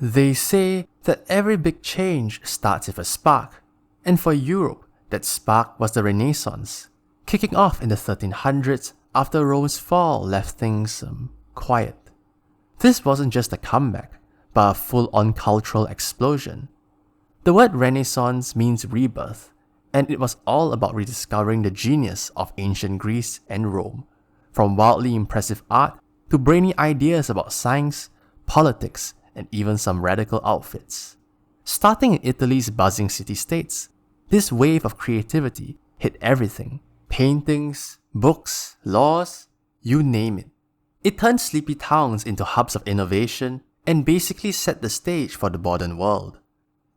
They say that every big change starts with a spark, and for Europe, that spark was the Renaissance, kicking off in the 1300s after Rome's fall left things quiet. This wasn't just a comeback, but a full-on cultural explosion. The word Renaissance means rebirth, and it was all about rediscovering the genius of ancient Greece and Rome, from wildly impressive art to brainy ideas about science, politics, and even some radical outfits. Starting in Italy's buzzing city-states, this wave of creativity hit everything: paintings, books, laws, you name it. It turned sleepy towns into hubs of innovation and basically set the stage for the modern world.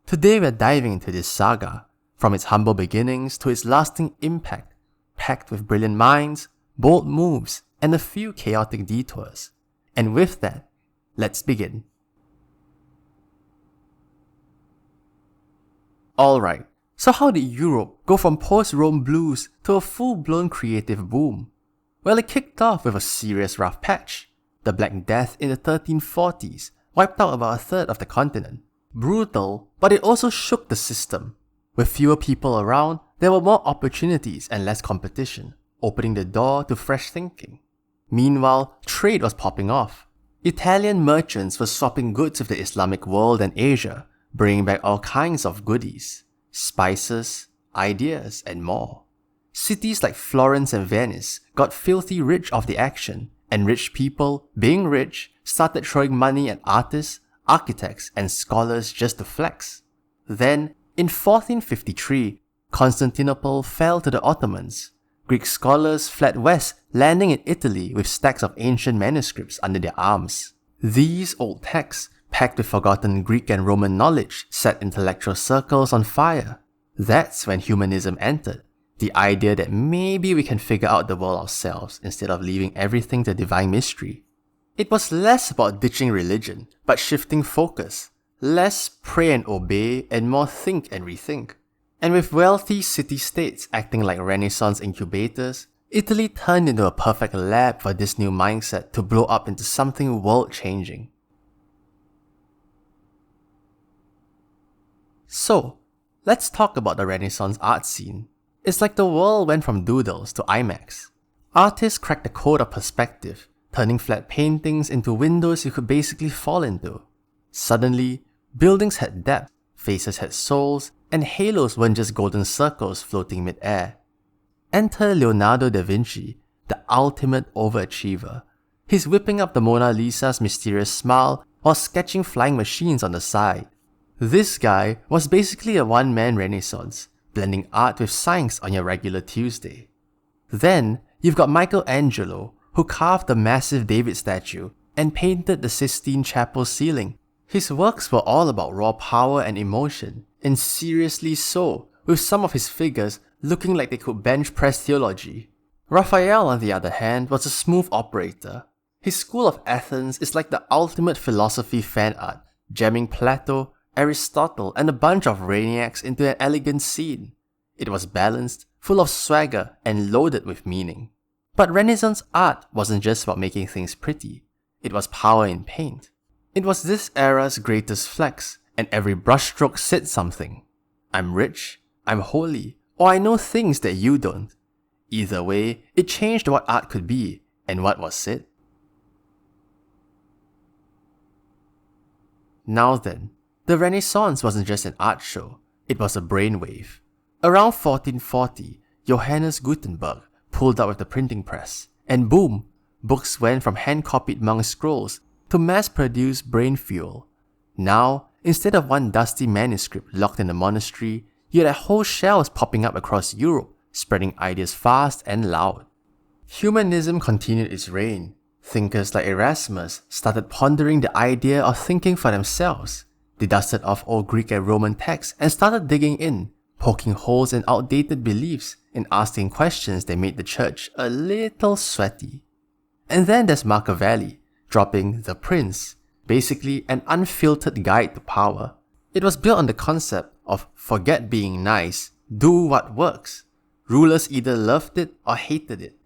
Today we're diving into this saga, from its humble beginnings to its lasting impact, packed with brilliant minds, bold moves, and a few chaotic detours. And with that, let's begin. Alright, so how did Europe go from post-Rome blues to a full-blown creative boom? Well, it kicked off with a serious rough patch. The Black Death in the 1340s wiped out about a third of the continent. Brutal, but it also shook the system. With fewer people around, there were more opportunities and less competition, opening the door to fresh thinking. Meanwhile, trade was popping off. Italian merchants were swapping goods with the Islamic world and Asia, bringing back all kinds of goodies, spices, ideas, and more. Cities like Florence and Venice got filthy rich off the action, and rich people, being rich, started throwing money at artists, architects, and scholars just to flex. Then, in 1453, Constantinople fell to the Ottomans. Greek scholars fled west, landing in Italy with stacks of ancient manuscripts under their arms. These old texts, packed with forgotten Greek and Roman knowledge, set intellectual circles on fire. That's when humanism entered, the idea that maybe we can figure out the world ourselves instead of leaving everything to divine mystery. It was less about ditching religion, but shifting focus. Less pray and obey, and more think and rethink. And with wealthy city-states acting like Renaissance incubators, Italy turned into a perfect lab for this new mindset to blow up into something world-changing. So, let's talk about the Renaissance art scene. It's like the world went from doodles to IMAX. Artists cracked the code of perspective, turning flat paintings into windows you could basically fall into. Suddenly, buildings had depth, faces had souls, and halos weren't just golden circles floating mid-air. Enter Leonardo da Vinci, the ultimate overachiever. He's whipping up the Mona Lisa's mysterious smile while sketching flying machines on the side. This guy was basically a one-man renaissance, blending art with science on your regular Tuesday. Then, you've got Michelangelo, who carved the massive David statue and painted the Sistine Chapel ceiling. His works were all about raw power and emotion, and seriously so, with some of his figures looking like they could bench press theology. Raphael, on the other hand, was a smooth operator. His school of Athens is like the ultimate philosophy fan art, jamming Plato, Aristotle, and a bunch of brainiacs into an elegant scene. It was balanced, full of swagger, and loaded with meaning. But Renaissance art wasn't just about making things pretty. It was power in paint. It was this era's greatest flex, and every brushstroke said something. I'm rich, I'm holy, or I know things that you don't. Either way, it changed what art could be, and what was it. Now then, the Renaissance wasn't just an art show, it was a brainwave. Around 1440, Johannes Gutenberg pulled out with the printing press, and boom, books went from hand-copied monk scrolls to mass-produced brain fuel. Now, instead of one dusty manuscript locked in a monastery, you had whole shelves popping up across Europe, spreading ideas fast and loud. Humanism continued its reign. Thinkers like Erasmus started pondering the idea of thinking for themselves. They dusted off old Greek and Roman texts and started digging in, poking holes in outdated beliefs and asking questions that made the church a little sweaty. And then there's Machiavelli, dropping The Prince, basically an unfiltered guide to power. It was built on the concept of forget being nice, do what works. Rulers either loved it or hated it.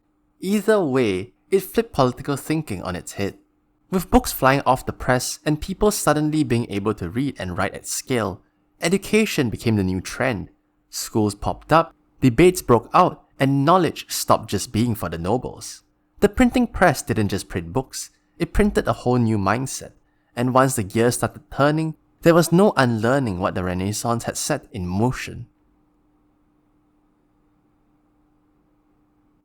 Either way, it flipped political thinking on its head. With books flying off the press and people suddenly being able to read and write at scale, education became the new trend. Schools popped up, debates broke out, and knowledge stopped just being for the nobles. The printing press didn't just print books, it printed a whole new mindset, and once the gears started turning, there was no unlearning what the Renaissance had set in motion.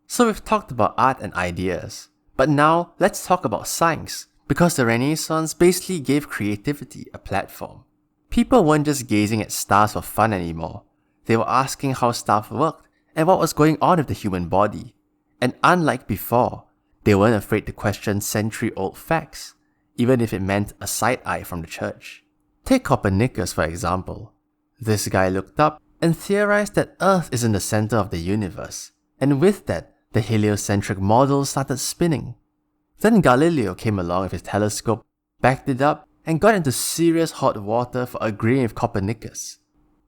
So we've talked about art and ideas, but now let's talk about science, because the Renaissance basically gave creativity a platform. People weren't just gazing at stars for fun anymore, they were asking how stuff worked and what was going on with the human body. And unlike before, they weren't afraid to question century-old facts, even if it meant a side-eye from the church. Take Copernicus for example. This guy looked up and theorized that Earth is in the center of the universe, and with that, the heliocentric model started spinning. Then Galileo came along with his telescope, backed it up, and got into serious hot water for agreeing with Copernicus.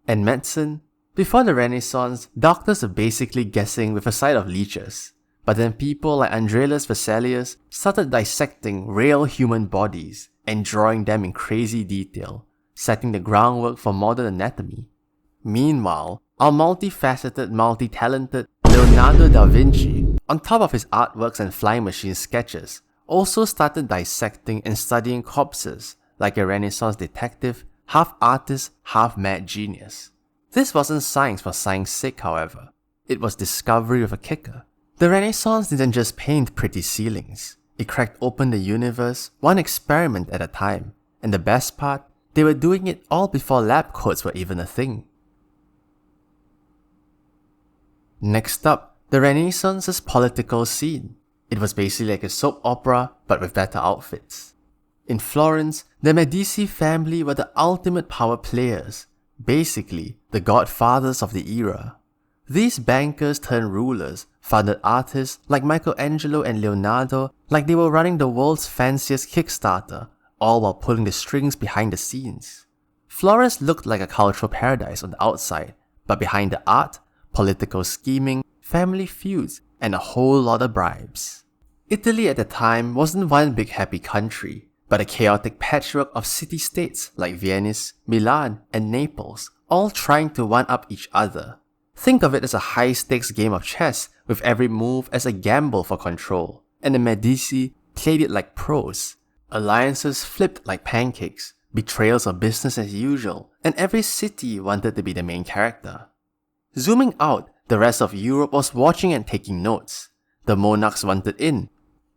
And medicine? Before the Renaissance, doctors were basically guessing with a side of leeches. But then people like Andreas Vesalius started dissecting real human bodies and drawing them in crazy detail, setting the groundwork for modern anatomy. Meanwhile, our multifaceted, multi-talented Leonardo da Vinci, on top of his artworks and flying machine sketches, also started dissecting and studying corpses like a Renaissance detective, half artist, half mad genius. This wasn't science for science's sake, however. It was discovery with a kicker. The Renaissance didn't just paint pretty ceilings. It cracked open the universe, one experiment at a time. And the best part, they were doing it all before lab coats were even a thing. Next up, the Renaissance's political scene. It was basically like a soap opera, but with better outfits. In Florence, the Medici family were the ultimate power players, basically the godfathers of the era. These bankers turned rulers, funded artists like Michelangelo and Leonardo like they were running the world's fanciest Kickstarter, all while pulling the strings behind the scenes. Florence looked like a cultural paradise on the outside, but behind the art, political scheming, family feuds, and a whole lot of bribes. Italy at the time wasn't one big happy country, but a chaotic patchwork of city-states like Venice, Milan, and Naples, all trying to one-up each other. Think of it as a high-stakes game of chess, with every move as a gamble for control, and the Medici played it like pros. Alliances flipped like pancakes, betrayals of business as usual, and every city wanted to be the main character. Zooming out, the rest of Europe was watching and taking notes. The monarchs wanted in.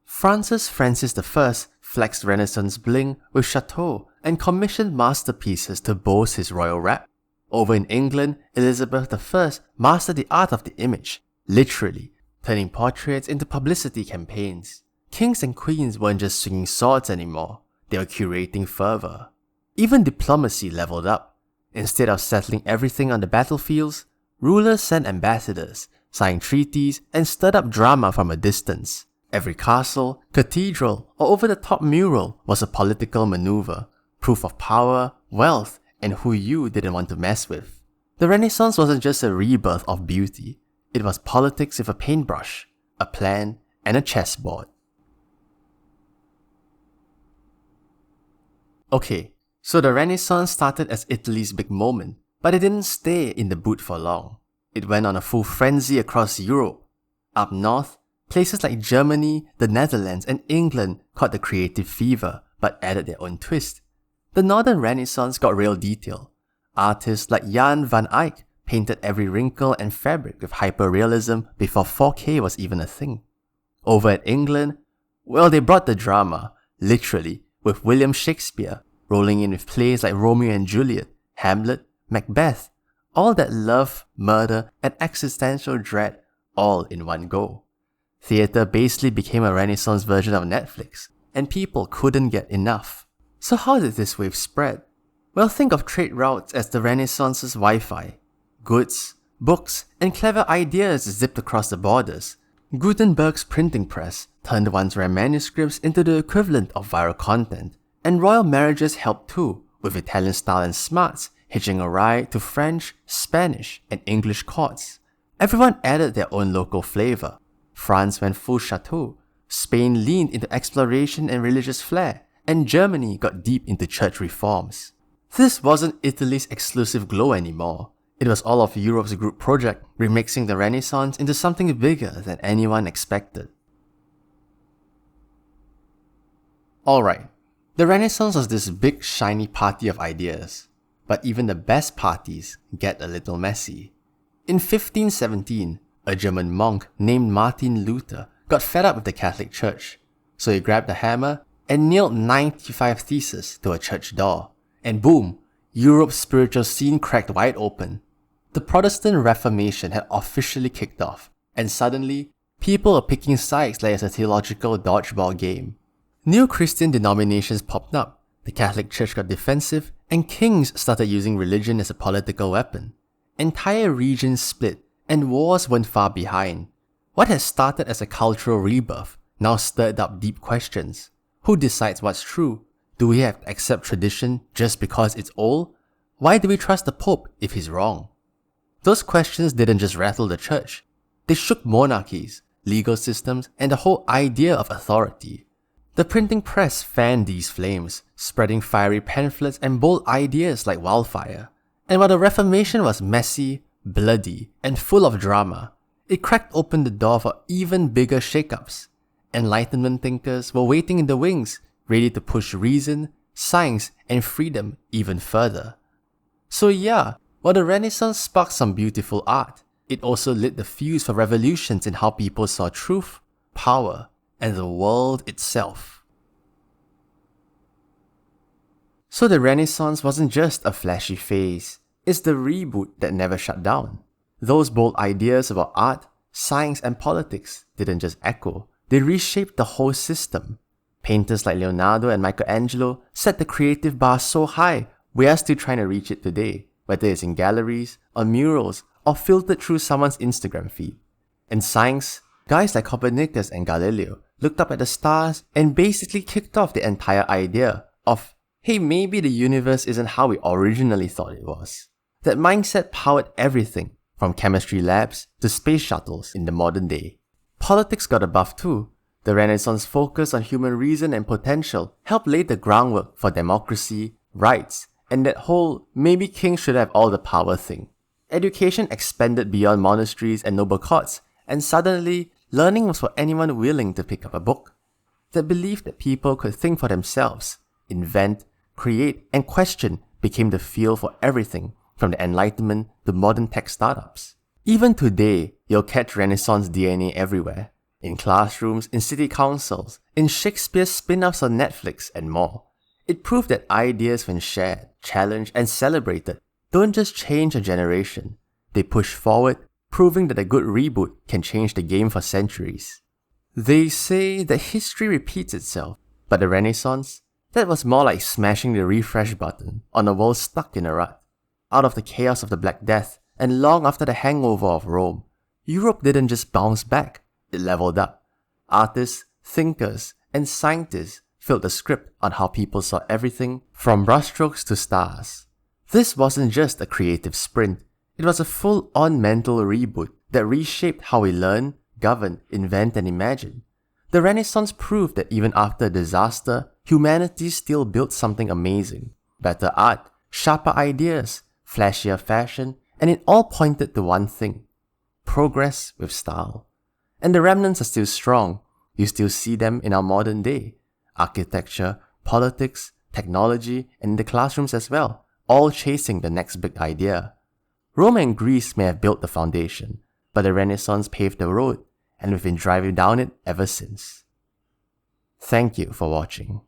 Francis I flexed Renaissance bling with chateaux and commissioned masterpieces to boast his royal rep. Over in England, Elizabeth I mastered the art of the image, literally, turning portraits into publicity campaigns. Kings and queens weren't just swinging swords anymore, they were curating fervor. Even diplomacy leveled up. Instead of settling everything on the battlefields, rulers sent ambassadors, signed treaties, and stirred up drama from a distance. Every castle, cathedral, or over-the-top mural was a political maneuver, proof of power, wealth, and who you didn't want to mess with. The Renaissance wasn't just a rebirth of beauty, it was politics with a paintbrush, a plan, and a chessboard. Okay, so the Renaissance started as Italy's big moment, but it didn't stay in the boot for long. It went on a full frenzy across Europe. Up north, places like Germany, the Netherlands, and England caught the creative fever, but added their own twist. The Northern Renaissance got real detail. Artists like Jan van Eyck painted every wrinkle and fabric with hyperrealism before 4K was even a thing. Over at England, well, they brought the drama, literally, with William Shakespeare rolling in with plays like Romeo and Juliet, Hamlet, Macbeth, all that love, murder, and existential dread all in one go. Theatre basically became a Renaissance version of Netflix, and people couldn't get enough. So how did this wave spread? Well, think of trade routes as the Renaissance's Wi-Fi. Goods, books, and clever ideas zipped across the borders. Gutenberg's printing press turned once rare manuscripts into the equivalent of viral content, and royal marriages helped too, with Italian style and smarts hitching a ride to French, Spanish, and English courts. Everyone added their own local flavor. France went full chateau, Spain leaned into exploration and religious flair, and Germany got deep into church reforms. This wasn't Italy's exclusive glow anymore. It was all of Europe's group project, remixing the Renaissance into something bigger than anyone expected. Alright, the Renaissance was this big shiny party of ideas, but even the best parties get a little messy. In 1517, a German monk named Martin Luther got fed up with the Catholic Church, so he grabbed a hammer and nailed 95 theses to a church door, and boom, Europe's spiritual scene cracked wide open. The Protestant Reformation had officially kicked off, and suddenly, people were picking sides like it's a theological dodgeball game. New Christian denominations popped up, the Catholic Church got defensive, and kings started using religion as a political weapon. Entire regions split, and wars weren't far behind. What had started as a cultural rebirth now stirred up deep questions. Who decides what's true? Do we have to accept tradition just because it's old? Why do we trust the Pope if he's wrong? Those questions didn't just rattle the church. They shook monarchies, legal systems, and the whole idea of authority. The printing press fanned these flames, spreading fiery pamphlets and bold ideas like wildfire. And while the Reformation was messy, bloody, and full of drama, it cracked open the door for even bigger shakeups. Enlightenment thinkers were waiting in the wings, ready to push reason, science, and freedom even further. So yeah, while the Renaissance sparked some beautiful art, it also lit the fuse for revolutions in how people saw truth, power, and the world itself. So the Renaissance wasn't just a flashy phase, it's the reboot that never shut down. Those bold ideas about art, science, and politics didn't just echo, they reshaped the whole system. Painters like Leonardo and Michelangelo set the creative bar so high, we are still trying to reach it today, whether it's in galleries, on murals, or filtered through someone's Instagram feed. In science, guys like Copernicus and Galileo looked up at the stars and basically kicked off the entire idea of, hey, maybe the universe isn't how we originally thought it was. That mindset powered everything, from chemistry labs to space shuttles in the modern day. Politics got a buff too. The Renaissance focus on human reason and potential helped lay the groundwork for democracy, rights, and that whole maybe kings should have all the power thing. Education expanded beyond monasteries and noble courts, and suddenly, learning was for anyone willing to pick up a book. The belief that people could think for themselves, invent, create, and question became the fuel for everything from the Enlightenment to modern tech startups. Even today, you'll catch Renaissance DNA everywhere. In classrooms, in city councils, in Shakespeare's spin-offs on Netflix, and more. It proved that ideas when shared, challenged, and celebrated don't just change a generation. They push forward, proving that a good reboot can change the game for centuries. They say that history repeats itself, but the Renaissance, that was more like smashing the refresh button on a world stuck in a rut. Out of the chaos of the Black Death, and long after the hangover of Rome, Europe didn't just bounce back, it leveled up. Artists, thinkers, and scientists flipped the script on how people saw everything from brushstrokes to stars. This wasn't just a creative sprint, it was a full-on mental reboot that reshaped how we learn, govern, invent, and imagine. The Renaissance proved that even after a disaster, humanity still built something amazing. Better art, sharper ideas, flashier fashion, and it all pointed to one thing: progress with style. And the remnants are still strong. You still see them in our modern day. Architecture, politics, technology, and in the classrooms as well, all chasing the next big idea. Rome and Greece may have built the foundation, but the Renaissance paved the road, and we've been driving down it ever since. Thank you for watching.